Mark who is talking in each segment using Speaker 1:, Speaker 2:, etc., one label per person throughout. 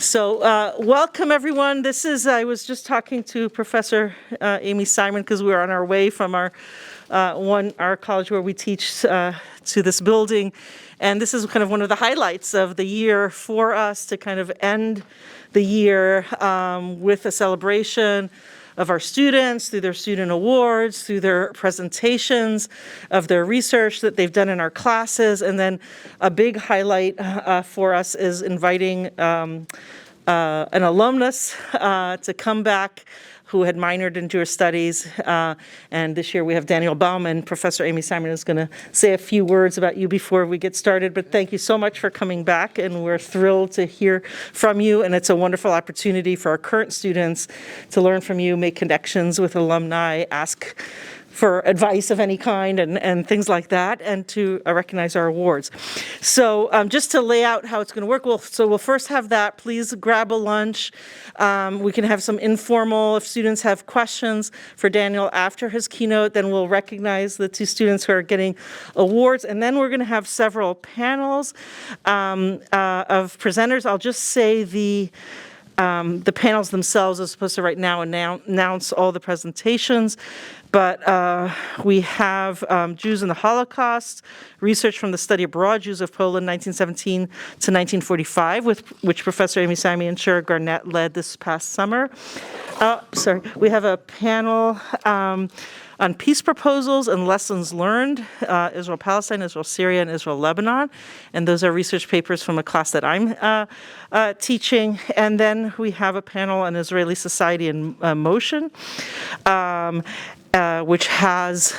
Speaker 1: So welcome, everyone. I was just talking to Professor Amy Simon because we were on our way from our college where we teach to this building. And this is kind of one of the highlights of the year for us to kind of end the year with a celebration of our students through their student awards, through their presentations of their research that they've done in our classes. And then a big highlight for us is inviting an alumnus to come back who had minored in Jewish studies. And this year we have Daniel Baum, and Professor Amy Simon is going to say a few words about you before we get started. But thank you so much for coming back, and we're thrilled to hear from you. And it's a wonderful opportunity for our current students to learn from you, make connections with alumni, ask for advice of any kind and things like that, and to recognize our awards. So just to lay out how it's going to work, we'll first have that. Please grab a lunch. We can have some informal, if students have questions for Daniel after his keynote, then we'll recognize the two students who are getting awards. And then we're going to have several panels of presenters. I'll just say the panels themselves, as opposed to right now announce all the presentations. But we have Jews in the Holocaust, research from the study abroad, Jews of Poland, 1917 to 1945, which Professor Amy Simon and Shira Garnett led this past summer. We have a panel on peace proposals and lessons learned, Israel-Palestine, Israel-Syria, and Israel-Lebanon. And those are research papers from a class that I'm teaching. And then we have a panel on Israeli society in motion, which has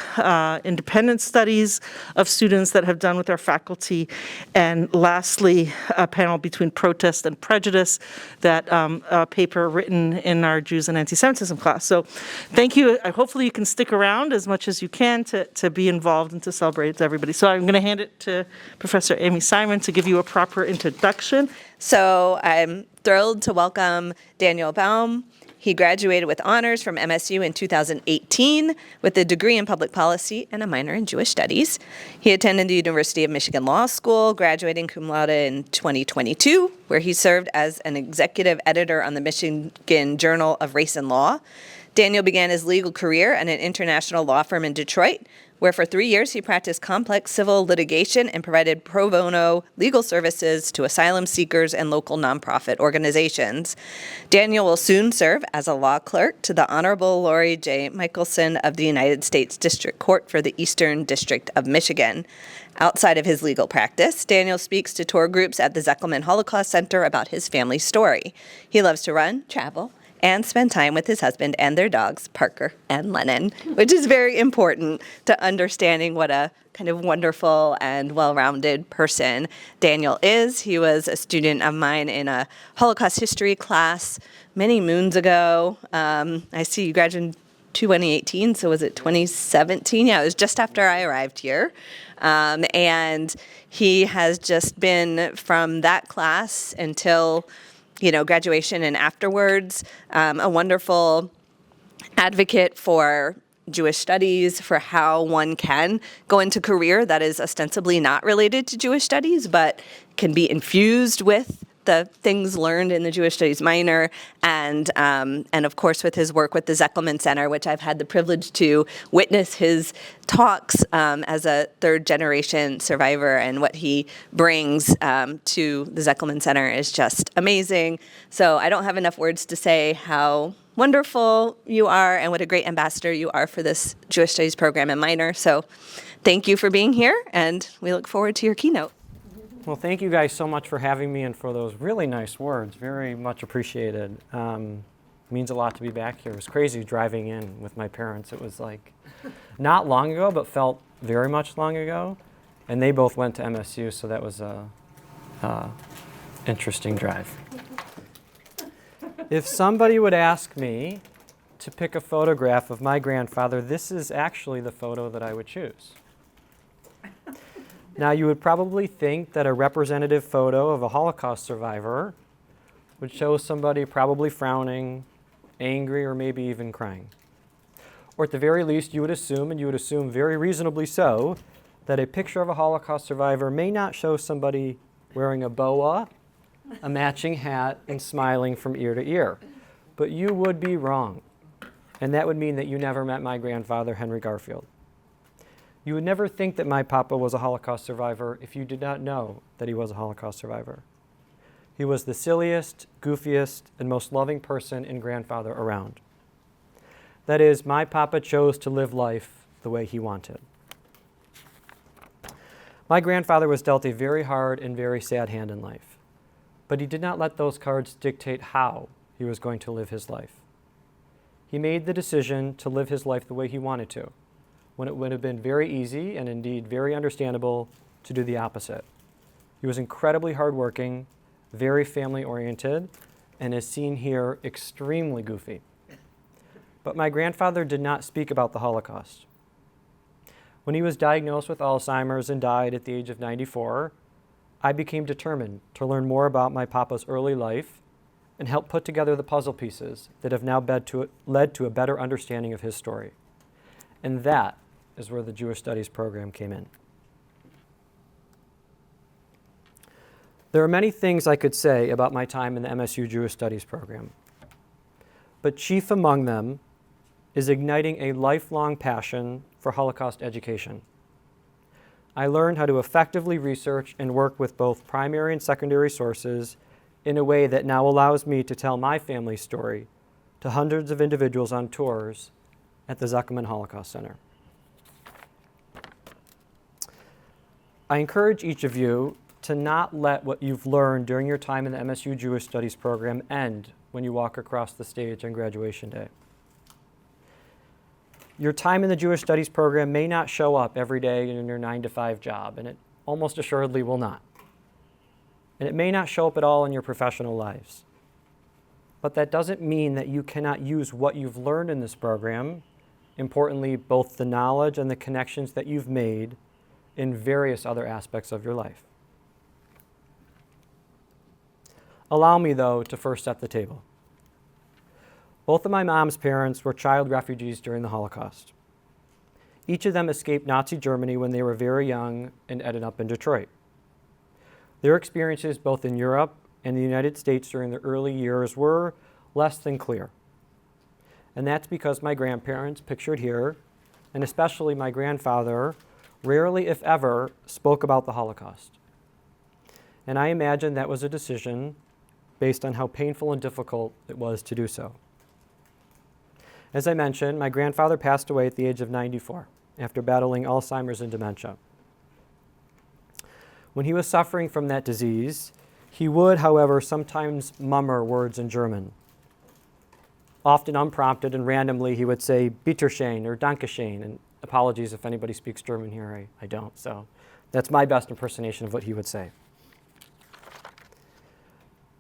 Speaker 1: independent studies of students that have done with our faculty. And lastly, a panel between protest and prejudice, that a paper written in our Jews and Anti-Semitism class. So thank you. Hopefully you can stick around as much as you can to be involved and to celebrate with everybody. So I'm going to hand it to Professor Amy Simon to give you a proper introduction.
Speaker 2: So I'm thrilled to welcome Daniel Baum. He graduated with honors from MSU in 2018 with a degree in public policy and a minor in Jewish studies. He attended the University of Michigan Law School, graduating cum laude in 2022, where he served as an executive editor on the Michigan Journal of Race and Law. Daniel began his legal career at an international law firm in Detroit, where for 3 years he practiced complex civil litigation and provided pro bono legal services to asylum seekers and local nonprofit organizations. Daniel will soon serve as a law clerk to the Honorable Laurie J. Michelson of the United States District Court for the Eastern District of Michigan. Outside of his legal practice, Daniel speaks to tour groups at the Zekelman Holocaust Center about his family story. He loves to run, travel, and spend time with his husband and their dogs, Parker and Lennon, which is very important to understanding what a kind of wonderful and well-rounded person Daniel is. He was a student of mine in a Holocaust history class many moons ago. I see you graduated in 2018, so was it 2017? Yeah, it was just after I arrived here. And he has just been from that class until graduation and afterwards, a wonderful advocate for Jewish studies, for how one can go into a career that is ostensibly not related to Jewish studies, but can be infused with the things learned in the Jewish Studies minor, and of course with his work with the Zekelman Center, which I've had the privilege to witness his talks as a third-generation survivor, and what he brings to the Zekelman Center is just amazing. So I don't have enough words to say how wonderful you are and what a great ambassador you are for this Jewish Studies program and minor. So thank you for being here, and we look forward to your keynote.
Speaker 3: Well, thank you guys so much for having me and for those really nice words. Very much appreciated. Means a lot to be back here. It was crazy driving in with my parents. It was like not long ago, but felt very much long ago. And they both went to MSU, so that was a interesting drive. If somebody would ask me to pick a photograph of my grandfather, this is actually the photo that I would choose. Now, you would probably think that a representative photo of a Holocaust survivor would show somebody probably frowning, angry, or maybe even crying. Or at the very least, you would assume, and you would assume very reasonably so, that a picture of a Holocaust survivor may not show somebody wearing a boa a matching hat, and smiling from ear to ear. But you would be wrong. And that would mean that you never met my grandfather, Henry Garfield. You would never think that my papa was a Holocaust survivor if you did not know that he was a Holocaust survivor. He was the silliest, goofiest, and most loving person and grandfather around. That is, my papa chose to live life the way he wanted. My grandfather was dealt a very hard and very sad hand in life, but he did not let those cards dictate how he was going to live his life. He made the decision to live his life the way he wanted to, when it would have been very easy and indeed very understandable to do the opposite. He was incredibly hardworking, very family-oriented, and as seen here, extremely goofy. But my grandfather did not speak about the Holocaust. When he was diagnosed with Alzheimer's and died at the age of 94, I became determined to learn more about my papa's early life and help put together the puzzle pieces that have now led to a better understanding of his story. And that is where the Jewish Studies program came in. There are many things I could say about my time in the MSU Jewish Studies program, but chief among them is igniting a lifelong passion for Holocaust education. I learned how to effectively research and work with both primary and secondary sources in a way that now allows me to tell my family's story to hundreds of individuals on tours at the Zekelman Holocaust Center. I encourage each of you to not let what you've learned during your time in the MSU Jewish Studies program end when you walk across the stage on graduation day. Your time in the Jewish Studies program may not show up every day in your 9-to-5 job, and it almost assuredly will not. And it may not show up at all in your professional lives. But that doesn't mean that you cannot use what you've learned in this program, importantly, both the knowledge and the connections that you've made in various other aspects of your life. Allow me, though, to first set the table. Both of my mom's parents were child refugees during the Holocaust. Each of them escaped Nazi Germany when they were very young and ended up in Detroit. Their experiences both in Europe and the United States during the early years were less than clear. And that's because my grandparents, pictured here, and especially my grandfather, rarely, if ever, spoke about the Holocaust. And I imagine that was a decision based on how painful and difficult it was to do so. As I mentioned, my grandfather passed away at the age of 94 after battling Alzheimer's and dementia. When he was suffering from that disease, he would, however, sometimes murmur words in German. Often unprompted and randomly, he would say Bitteschön or Dankeschön, and apologies if anybody speaks German here, I don't, so that's my best impersonation of what he would say.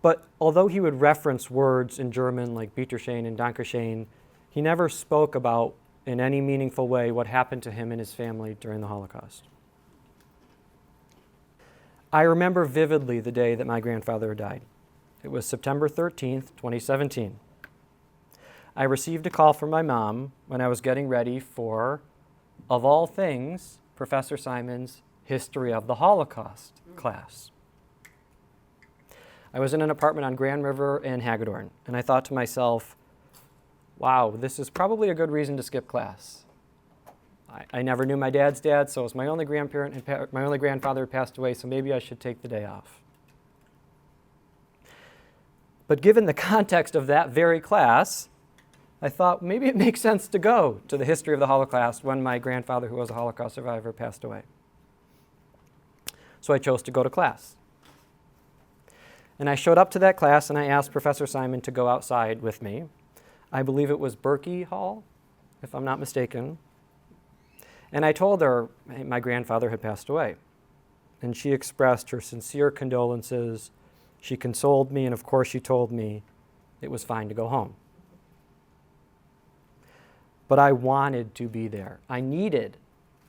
Speaker 3: But although he would reference words in German like Bitteschön and Dankeschön, he never spoke about, in any meaningful way, what happened to him and his family during the Holocaust. I remember vividly the day that my grandfather died. It was September 13th, 2017. I received a call from my mom when I was getting ready for, of all things, Professor Simon's History of the Holocaust class. I was in an apartment on Grand River in Hagedorn, and I thought to myself, wow, this is probably a good reason to skip class. I never knew my dad's dad, so it was my only grandfather had passed away, so maybe I should take the day off. But given the context of that very class, I thought maybe it makes sense to go to the history of the Holocaust when my grandfather, who was a Holocaust survivor, passed away. So I chose to go to class. And I showed up to that class and I asked Professor Simon to go outside with me. I believe it was Berkey Hall, if I'm not mistaken. And I told her my grandfather had passed away. And she expressed her sincere condolences. She consoled me, and of course she told me it was fine to go home. But I wanted to be there. I needed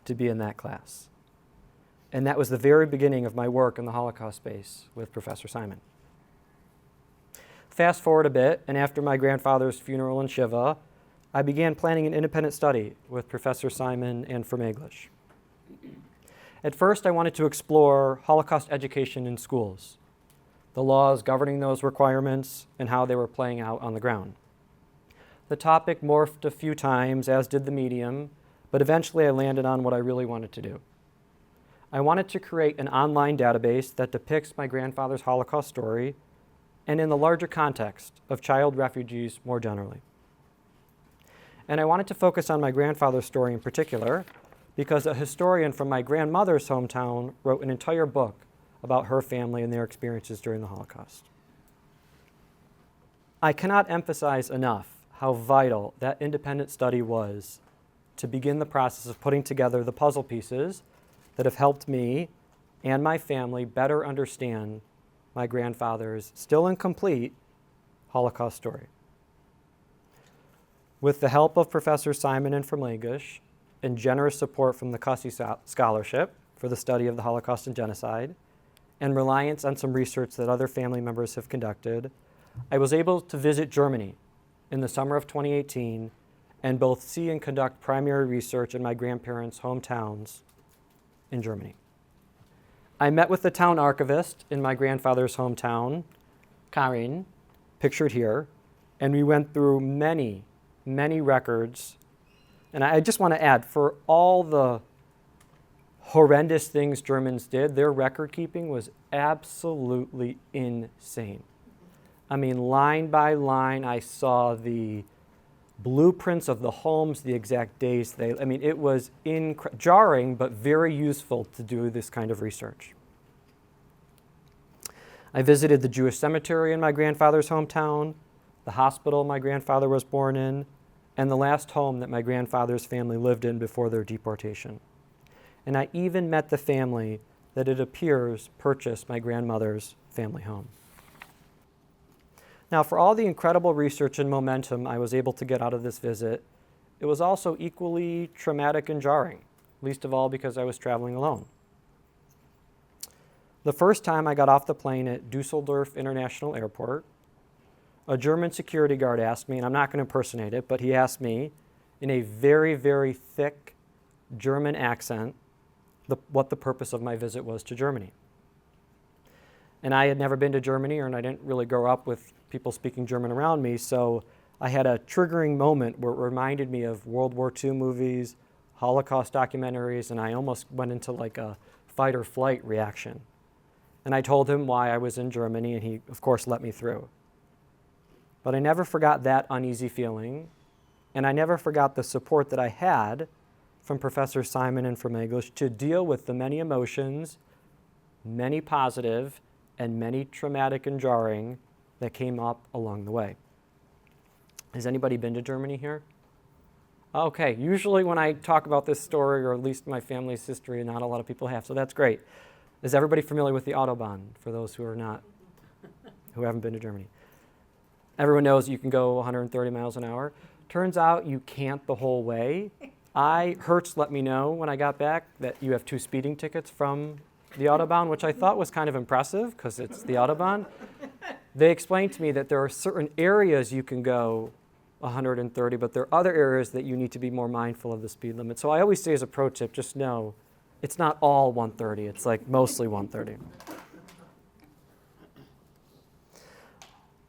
Speaker 3: to be in that class. And that was the very beginning of my work in the Holocaust space with Professor Simon. Fast forward a bit, and after my grandfather's funeral in Shiva, I began planning an independent study with Professor Simon and from English. At first, I wanted to explore Holocaust education in schools, the laws governing those requirements, and how they were playing out on the ground. The topic morphed a few times, as did the medium, but eventually I landed on what I really wanted to do. I wanted to create an online database that depicts my grandfather's Holocaust story and in the larger context of child refugees more generally. And I wanted to focus on my grandfather's story in particular because a historian from my grandmother's hometown wrote an entire book about her family and their experiences during the Holocaust. I cannot emphasize enough how vital that independent study was to begin the process of putting together the puzzle pieces that have helped me and my family better understand my grandfather's still incomplete Holocaust story. With the help of Professor Simon and Fromlagish and generous support from the Cussy Scholarship for the study of the Holocaust and genocide, and reliance on some research that other family members have conducted, I was able to visit Germany in the summer of 2018 and both see and conduct primary research in my grandparents' hometowns in Germany. I met with the town archivist in my grandfather's hometown, Karin, pictured here, and we went through many records. And I just want to add, for all the horrendous things Germans did, their record keeping was absolutely insane. I mean, line by line, I saw the blueprints of the homes, the exact days it was jarring, but very useful to do this kind of research. I visited the Jewish cemetery in my grandfather's hometown, the hospital my grandfather was born in, and the last home that my grandfather's family lived in before their deportation. And I even met the family that it appears purchased my grandmother's family home. Now, for all the incredible research and momentum I was able to get out of this visit, it was also equally traumatic and jarring, least of all because I was traveling alone. The first time I got off the plane at Dusseldorf International Airport, a German security guard asked me, and I'm not going to impersonate it, but he asked me in a very, very thick German accent what the purpose of my visit was to Germany. And I had never been to Germany, and I didn't really grow up with people speaking German around me, so I had a triggering moment where it reminded me of World War II movies, Holocaust documentaries, and I almost went into like a fight or flight reaction. And I told him why I was in Germany, and he, of course, let me through. But I never forgot that uneasy feeling, and I never forgot the support that I had from Professor Simon and from English to deal with the many emotions, many positive and many traumatic and jarring, that came up along the way. Has anybody been to Germany here? Okay, usually when I talk about this story, or at least my family's history, not a lot of people have, so that's great. Is everybody familiar with the Autobahn, for those who haven't been to Germany? Everyone knows you can go 130 miles an hour. Turns out you can't the whole way. Hertz let me know when I got back that you have 2 speeding tickets from the Autobahn, which I thought was kind of impressive because it's the Autobahn. They explained to me that there are certain areas you can go 130, but there are other areas that you need to be more mindful of the speed limit. So I always say as a pro tip, just know it's not all 130. It's like mostly 130.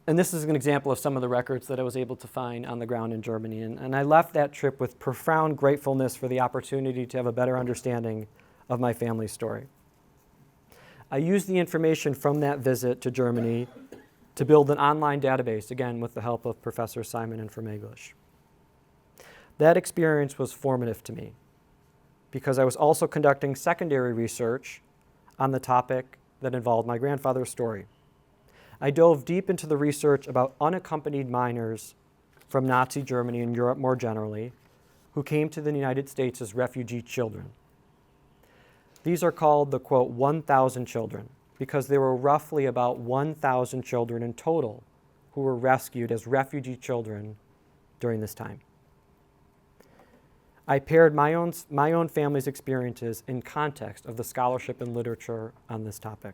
Speaker 3: And this is an example of some of the records that I was able to find on the ground in Germany. And I left that trip with profound gratefulness for the opportunity to have a better understanding of my family's story. I used the information from that visit to Germany to build an online database, again, with the help of Professor Simon and from English. That experience was formative to me because I was also conducting secondary research on the topic that involved my grandfather's story. I dove deep into the research about unaccompanied minors from Nazi Germany and Europe more generally, who came to the United States as refugee children. These are called the, quote, 1,000 children, because there were roughly about 1,000 children in total who were rescued as refugee children during this time. I paired my own family's experiences in context of the scholarship and literature on this topic.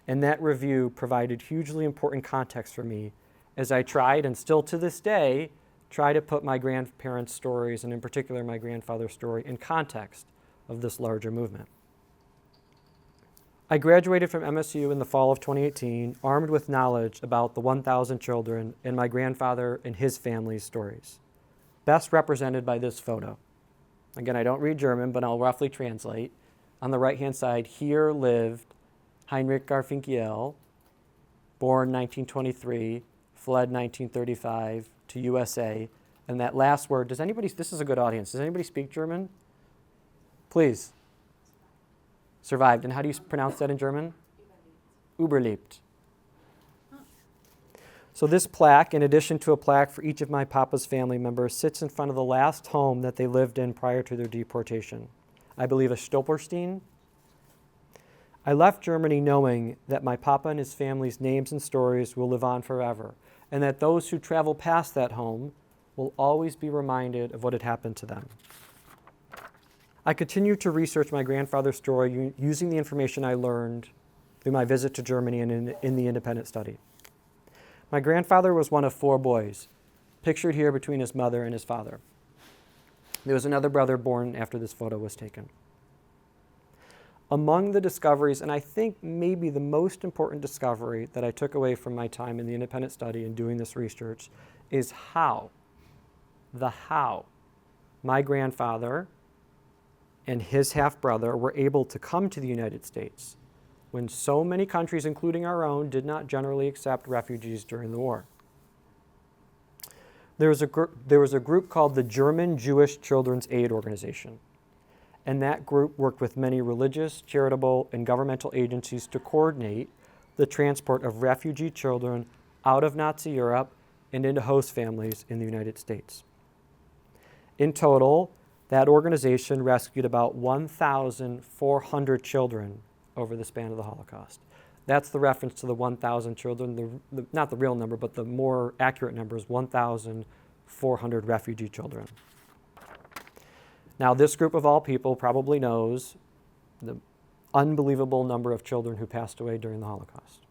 Speaker 3: And that review provided hugely important context for me as I tried, and still to this day, try to put my grandparents' stories, and in particular my grandfather's story, in context of this larger movement. I graduated from MSU in the fall of 2018, armed with knowledge about the 1,000 children and my grandfather and his family's stories, best represented by this photo. Again, I don't read German, but I'll roughly translate. On the right-hand side, here lived Heinrich Garfinkel, born 1923, fled 1935 to USA. And that last word, does anybody, this is a good audience, does anybody speak German? Please. Survived. And how do you pronounce that in German? Überlebt. So this plaque, in addition to a plaque for each of my papa's family members, sits in front of the last home that they lived in prior to their deportation. I believe a Stolperstein. I left Germany knowing that my papa and his family's names and stories will live on forever, and that those who travel past that home will always be reminded of what had happened to them. I continued to research my grandfather's story using the information I learned through my visit to Germany and in the independent study. My grandfather was one of 4 boys, pictured here between his mother and his father. There was another brother born after this photo was taken. Among the discoveries, and I think maybe the most important discovery that I took away from my time in the independent study and doing this research, is how my grandfather and his half-brother were able to come to the United States when so many countries, including our own, did not generally accept refugees during the war. There was a group called the German Jewish Children's Aid Organization, and that group worked with many religious, charitable, and governmental agencies to coordinate the transport of refugee children out of Nazi Europe and into host families in the United States. In total, that organization rescued about 1,400 children over the span of the Holocaust. That's the reference to the 1,000 children, not the real number, but the more accurate number is 1,400 refugee children. Now, this group of all people probably knows the unbelievable number of children who passed away during the Holocaust.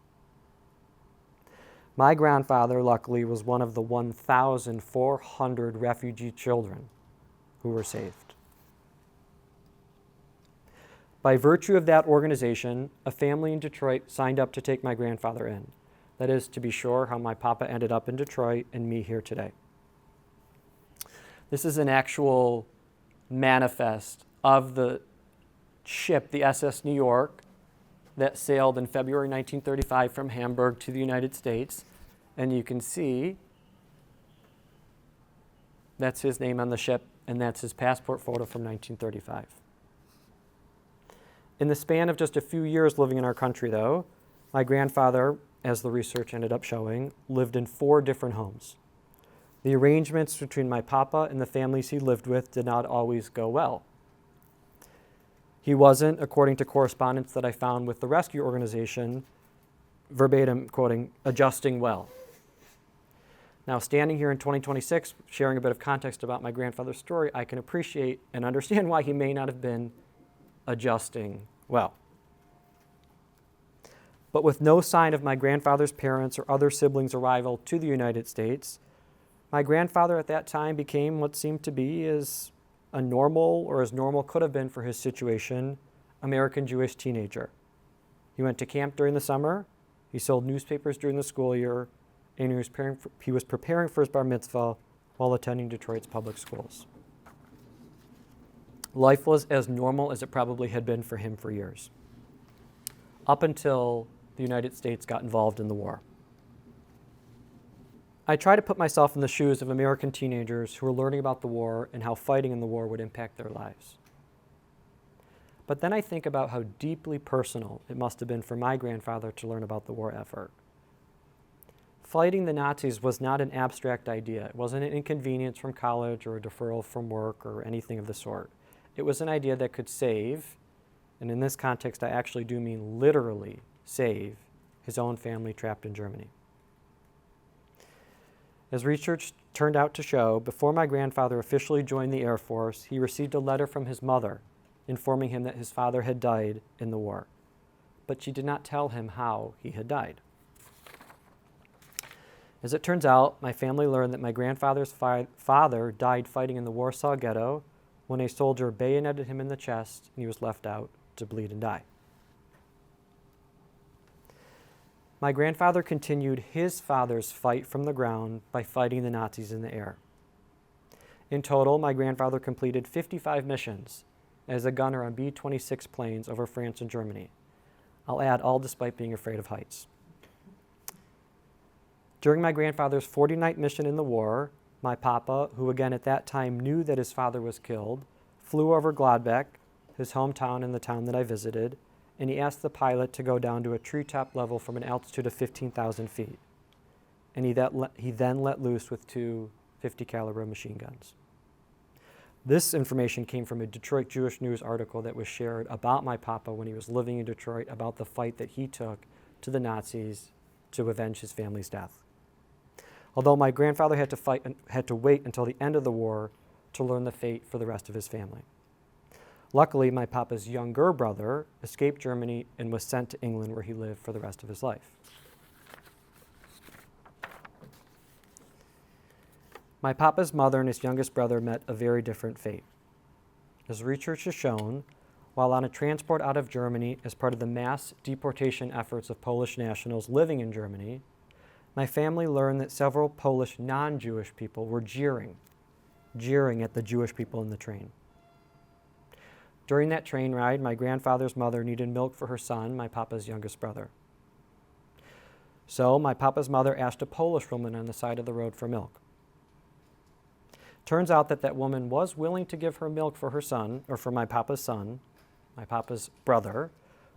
Speaker 3: My grandfather, luckily, was one of the 1,400 refugee children who were saved. By virtue of that organization, a family in Detroit signed up to take my grandfather in. That is, to be sure, how my papa ended up in Detroit and me here today. This is an actual manifest of the ship, the SS New York, that sailed in February 1935 from Hamburg to the United States. And you can see that's his name on the ship, and that's his passport photo from 1935. In the span of just a few years living in our country, though, my grandfather, as the research ended up showing, lived in 4 different homes. The arrangements between my papa and the families he lived with did not always go well. He wasn't, according to correspondence that I found with the rescue organization, verbatim quoting, adjusting well. Now, standing here in 2026, sharing a bit of context about my grandfather's story, I can appreciate and understand why he may not have been adjusting well. But with no sign of my grandfather's parents or other siblings' arrival to the United States, my grandfather at that time became what seemed to be as a normal, or as normal could have been for his situation, American Jewish teenager. He went to camp during the summer, he sold newspapers during the school year, and he was preparing for his bar mitzvah while attending Detroit's public schools. Life was as normal as it probably had been for him for years, up until the United States got involved in the war. I try to put myself in the shoes of American teenagers who were learning about the war and how fighting in the war would impact their lives. But then I think about how deeply personal it must have been for my grandfather to learn about the war effort. Fighting the Nazis was not an abstract idea. It wasn't an inconvenience from college or a deferral from work or anything of the sort. It was an idea that could save, and in this context I actually do mean literally save, his own family trapped in Germany. As research turned out to show, before my grandfather officially joined the Air Force, he received a letter from his mother informing him that his father had died in the war. But she did not tell him how he had died. As it turns out, my family learned that my grandfather's father died fighting in the Warsaw Ghetto when a soldier bayoneted him in the chest and he was left out to bleed and die. My grandfather continued his father's fight from the ground by fighting the Nazis in the air. In total, my grandfather completed 55 missions as a gunner on B-26 planes over France and Germany. I'll add, all despite being afraid of heights. During my grandfather's 49th mission in the war, my papa, who again at that time knew that his father was killed, flew over Gladbeck, his hometown and the town that I visited, and he asked the pilot to go down to a treetop level from an altitude of 15,000 feet. And he then let loose with two 50 caliber machine guns. This information came from a Detroit Jewish News article that was shared about my papa when he was living in Detroit, about the fight that he took to the Nazis to avenge his family's death. Although my grandfather had to wait until the end of the war to learn the fate for the rest of his family. Luckily, my papa's younger brother escaped Germany and was sent to England, where he lived for the rest of his life. My papa's mother and his youngest brother met a very different fate. As research has shown, while on a transport out of Germany as part of the mass deportation efforts of Polish nationals living in Germany, my family learned that several Polish non-Jewish people were jeering at the Jewish people in the train. During that train ride, my grandfather's mother needed milk for her son, my papa's youngest brother. So my papa's mother asked a Polish woman on the side of the road for milk. Turns out that woman was willing to give her milk for her son, or for my papa's son, my papa's brother,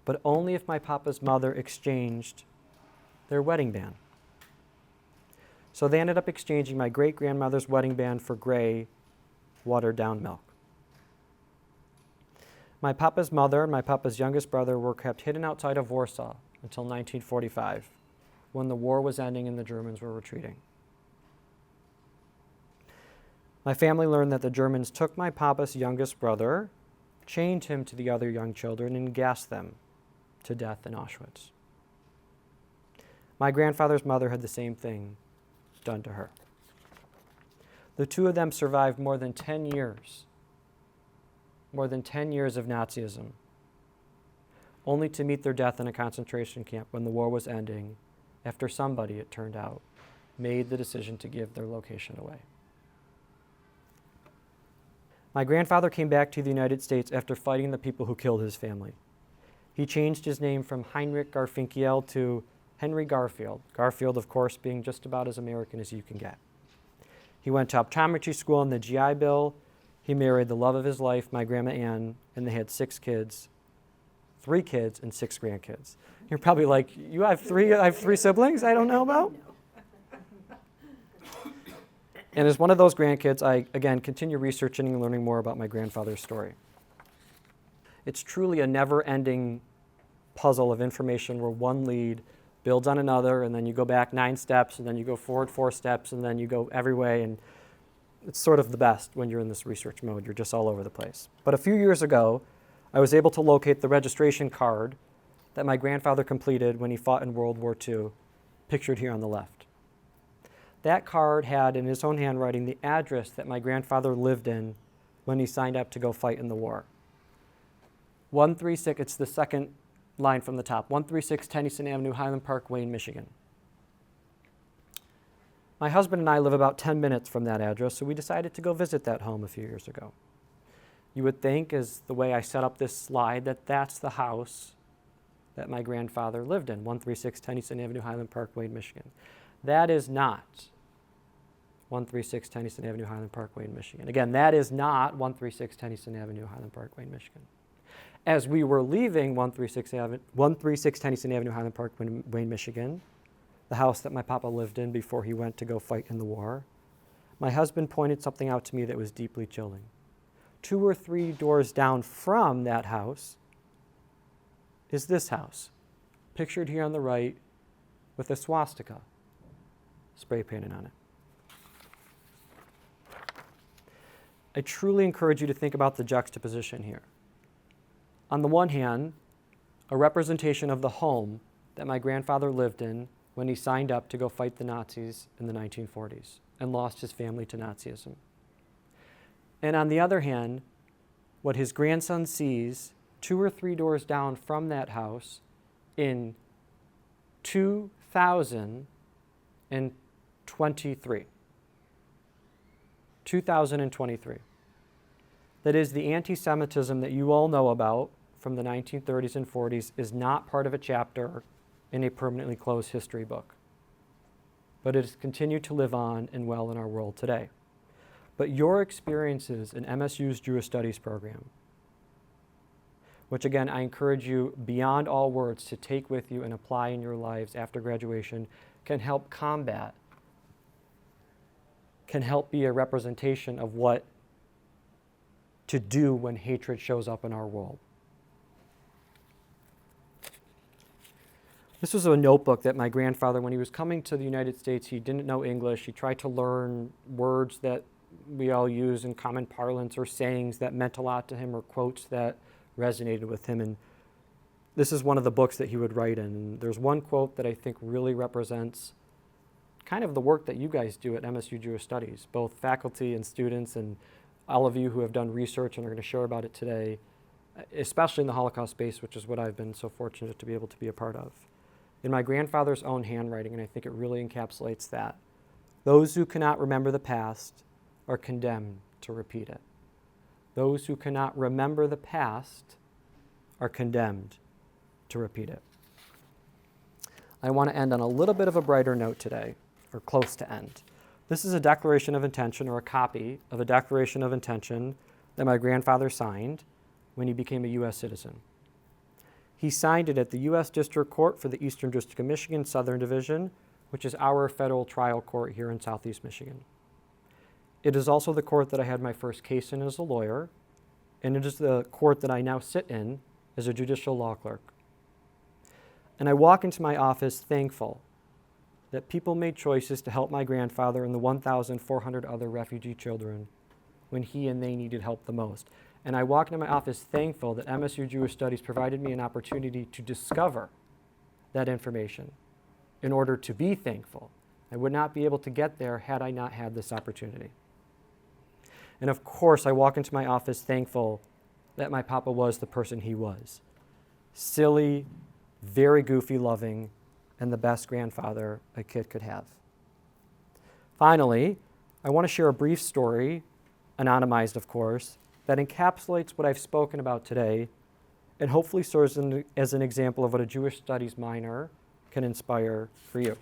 Speaker 3: but only if my papa's mother exchanged their wedding band. So they ended up exchanging my great-grandmother's wedding band for gray, watered-down milk. My papa's mother and my papa's youngest brother were kept hidden outside of Warsaw until 1945, when the war was ending and the Germans were retreating. My family learned that the Germans took my papa's youngest brother, chained him to the other young children, and gassed them to death in Auschwitz. My grandfather's mother had the same thing done to her. The two of them survived more than 10 years of Nazism, only to meet their death in a concentration camp when the war was ending, after somebody, it turned out, made the decision to give their location away. My grandfather came back to the United States after fighting the people who killed his family. He changed his name from Heinrich Garfinkel to Henry Garfield. Garfield, of course, being just about as American as you can get. He went to optometry school on the GI Bill. He married the love of his life, my Grandma Ann, and they had 6 kids, 3 kids and 6 grandkids. You're probably like, you have 3? I have 3 siblings I don't know about? And as one of those grandkids, I, again, continue researching and learning more about my grandfather's story. It's truly a never-ending puzzle of information where one lead builds on another, and then you go back 9 steps, and then you go forward 4 steps, and then you go every way, and it's sort of the best when you're in this research mode. You're just all over the place. But a few years ago, I was able to locate the registration card that my grandfather completed when he fought in World War II, pictured here on the left. That card had, in his own handwriting, the address that my grandfather lived in when he signed up to go fight in the war. 136, it's the second line from the top, 136 Tennyson Avenue, Highland Park, Wayne, Michigan. My husband and I live about 10 minutes from that address, so we decided to go visit that home a few years ago. You would think, as the way I set up this slide, that that's the house that my grandfather lived in, 136 Tennyson Avenue, Highland Park, Wayne, Michigan. That is not 136 Tennyson Avenue, Highland Park, Wayne, Michigan. Again, that is not 136 Tennyson Avenue, Highland Park, Wayne, Michigan. As we were leaving 136 Tennyson Avenue, Highland Park, Wayne, Michigan, the house that my papa lived in before he went to go fight in the war, my husband pointed something out to me that was deeply chilling. 2 or 3 doors down from that house is this house, pictured here on the right with a swastika spray painted on it. I truly encourage you to think about the juxtaposition here. On the one hand, a representation of the home that my grandfather lived in when he signed up to go fight the Nazis in the 1940s and lost his family to Nazism. And on the other hand, what his grandson sees 2 or 3 doors down from that house in 2023. 2023. That is, the anti-Semitism that you all know about from the 1930s and 40s is not part of a chapter in a permanently closed history book. But it has continued to live on and well in our world today. But your experiences in MSU's Jewish Studies program, which again, I encourage you beyond all words to take with you and apply in your lives after graduation, can help combat, can help be a representation of what to do when hatred shows up in our world. This was a notebook that my grandfather, when he was coming to the United States, he didn't know English. He tried to learn words that we all use in common parlance or sayings that meant a lot to him or quotes that resonated with him. And this is one of the books that he would write in. And there's one quote that I think really represents kind of the work that you guys do at MSU Jewish Studies, both faculty and students and all of you who have done research and are going to share about it today, especially in the Holocaust space, which is what I've been so fortunate to be able to be a part of. In my grandfather's own handwriting, and I think it really encapsulates that, those who cannot remember the past are condemned to repeat it. Those who cannot remember the past are condemned to repeat it. I want to end on a little bit of a brighter note today, or close to end. This is a declaration of intention, or a copy of a declaration of intention that my grandfather signed when he became a U.S. citizen. He signed it at the U.S. District Court for the Eastern District of Michigan, Southern Division, which is our federal trial court here in Southeast Michigan. It is also the court that I had my first case in as a lawyer, and it is the court that I now sit in as a judicial law clerk. And I walk into my office thankful that people made choices to help my grandfather and the 1,400 other refugee children when he and they needed help the most. And I walk into my office thankful that MSU Jewish Studies provided me an opportunity to discover that information in order to be thankful. I would not be able to get there had I not had this opportunity. And of course, I walk into my office thankful that my papa was the person he was. Silly, very goofy loving, and the best grandfather a kid could have. Finally, I want to share a brief story, anonymized of course, that encapsulates what I've spoken about today and hopefully serves as an example of what a Jewish Studies minor can inspire for you.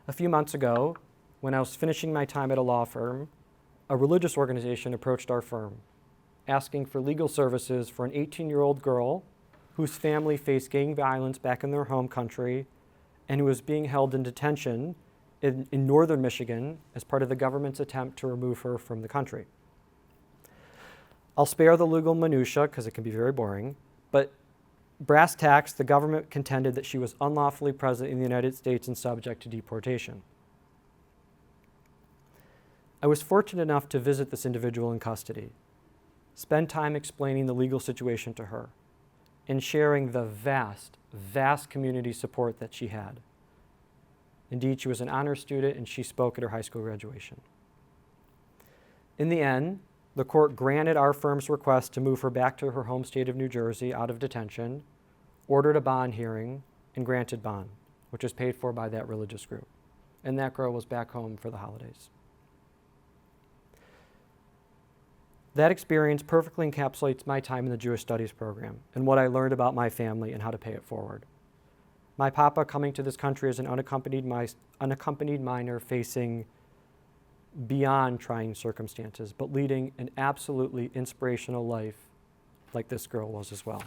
Speaker 3: A few months ago, when I was finishing my time at a law firm, a religious organization approached our firm, asking for legal services for an 18-year-old girl whose family faced gang violence back in their home country and who was being held in detention in northern Michigan as part of the government's attempt to remove her from the country. I'll spare the legal minutia because it can be very boring, but brass tacks, the government contended that she was unlawfully present in the United States and subject to deportation. I was fortunate enough to visit this individual in custody, spend time explaining the legal situation to her, and sharing the vast, vast community support that she had. Indeed, she was an honor student and she spoke at her high school graduation. In the end, the court granted our firm's request to move her back to her home state of New Jersey out of detention, ordered a bond hearing, and granted bond, which was paid for by that religious group. And that girl was back home for the holidays. That experience perfectly encapsulates my time in the Jewish Studies program and what I learned about my family and how to pay it forward. My papa coming to this country as an unaccompanied minor facing beyond trying circumstances, but leading an absolutely inspirational life like this girl was as well.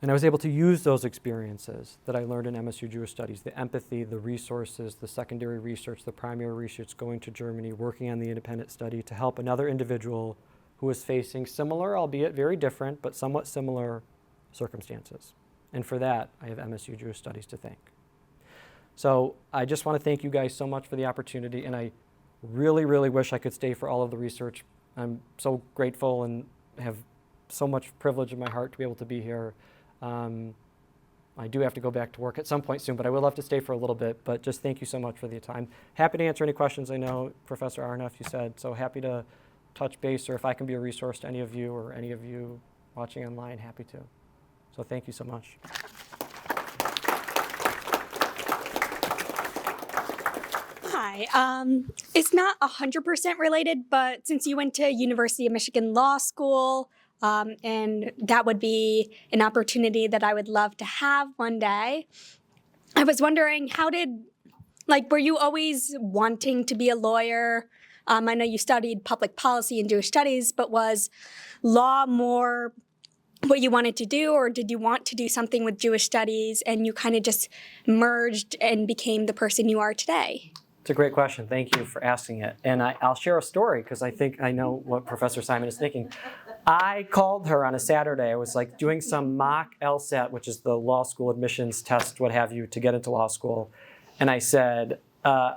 Speaker 3: And I was able to use those experiences that I learned in MSU Jewish Studies, the empathy, the resources, the secondary research, the primary research, going to Germany, working on the independent study to help another individual who was facing similar, albeit very different, but somewhat similar circumstances. And for that, I have MSU Jewish Studies to thank. So I just want to thank you guys so much for the opportunity, and I really, really wish I could stay for all of the research. I'm so grateful and have so much privilege in my heart to be able to be here. I do have to go back to work at some point soon, but I will have to stay for a little bit. But just thank you so much for the time. Happy to answer any questions. I know Professor Arnoff, you said, so happy to touch base, or if I can be a resource to any of you or any of you watching online, happy to. So thank you so much.
Speaker 4: Hi. It's not 100% related, but since you went to University of Michigan Law School, and that would be an opportunity that I would love to have one day, I was wondering, were you always wanting to be a lawyer? I know you studied public policy and Jewish studies, but was law more what you wanted to do, or did you want to do something with Jewish studies and you kind of just merged and became the person you are today?
Speaker 3: It's a great question. Thank you for asking it. And I'll share a story because I think I know what Professor Simon is thinking. I called her on a Saturday. I was like doing some mock LSAT, which is the law school admissions test, what have you, to get into law school. And I said, I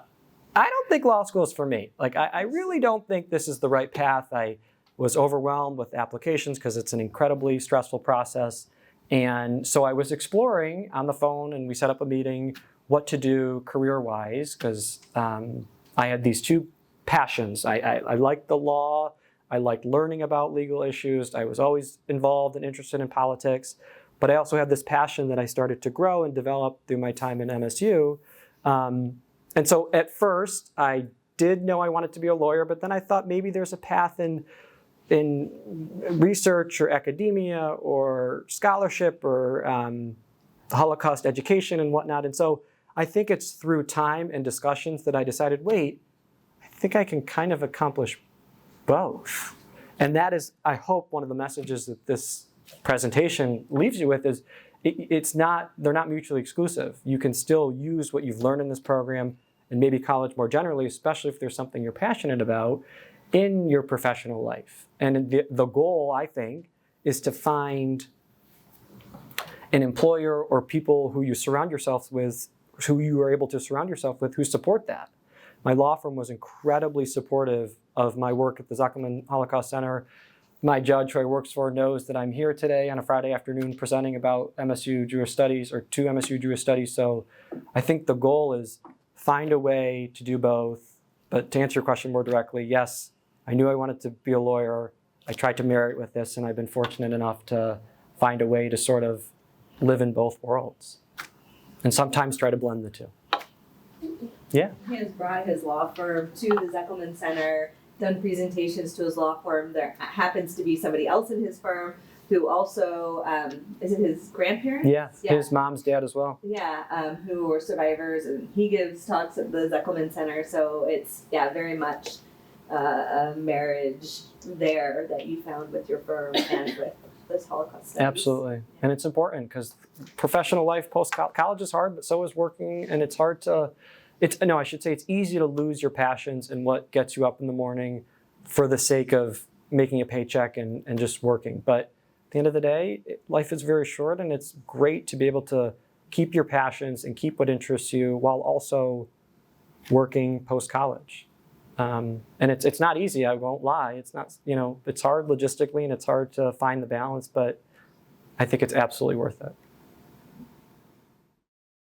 Speaker 3: don't think law school is for me. Like, I really don't think this is the right path. I was overwhelmed with applications because it's an incredibly stressful process. And so I was exploring on the phone, and we set up a meeting what to do career-wise, because I had these two passions. I liked the law. I liked learning about legal issues. I was always involved and interested in politics. But I also had this passion that I started to grow and develop through my time in MSU. And so at first, I did know I wanted to be a lawyer, but then I thought maybe there's a path in research or academia or scholarship or Holocaust education and whatnot. And so I think it's through time and discussions that I decided, wait, I think I can kind of accomplish both. And that is, I hope, one of the messages that this presentation leaves you with is they're not mutually exclusive. You can still use what you've learned in this program and maybe college more generally, especially if there's something you're passionate about, in your professional life. And the goal, I think, is to find an employer or people who you surround yourself with, who you are able to surround yourself with, who support that. My law firm was incredibly supportive of my work at the Zekelman Holocaust Center. My judge who I work for knows that I'm here today on a Friday afternoon presenting about MSU Jewish Studies, or to MSU Jewish Studies. So I think the goal is find a way to do both. But to answer your question more directly, yes, I knew I wanted to be a lawyer. I tried to marry it with this, and I've been fortunate enough to find a way to sort of live in both worlds, and sometimes try to blend the two. Yeah.
Speaker 2: He has brought his law firm to the Zekelman Center, done presentations to his law firm. There happens to be somebody else in his firm who also, is it his grandparents?
Speaker 3: Yeah, his mom's dad as well.
Speaker 2: Yeah, who were survivors, and he gives talks at the Zekelman Center. So it's, very much a marriage there that you found with your firm and with this Holocaust studies.
Speaker 3: Absolutely. And it's important because professional life post-college is hard, but so is working, and it's hard to, it's easy to lose your passions and what gets you up in the morning for the sake of making a paycheck and just working. But at the end of the day, life is very short, and it's great to be able to keep your passions and keep what interests you while also working post-college. And it's not easy, I won't lie. It's not, it's hard logistically, and it's hard to find the balance, but I think it's absolutely worth it.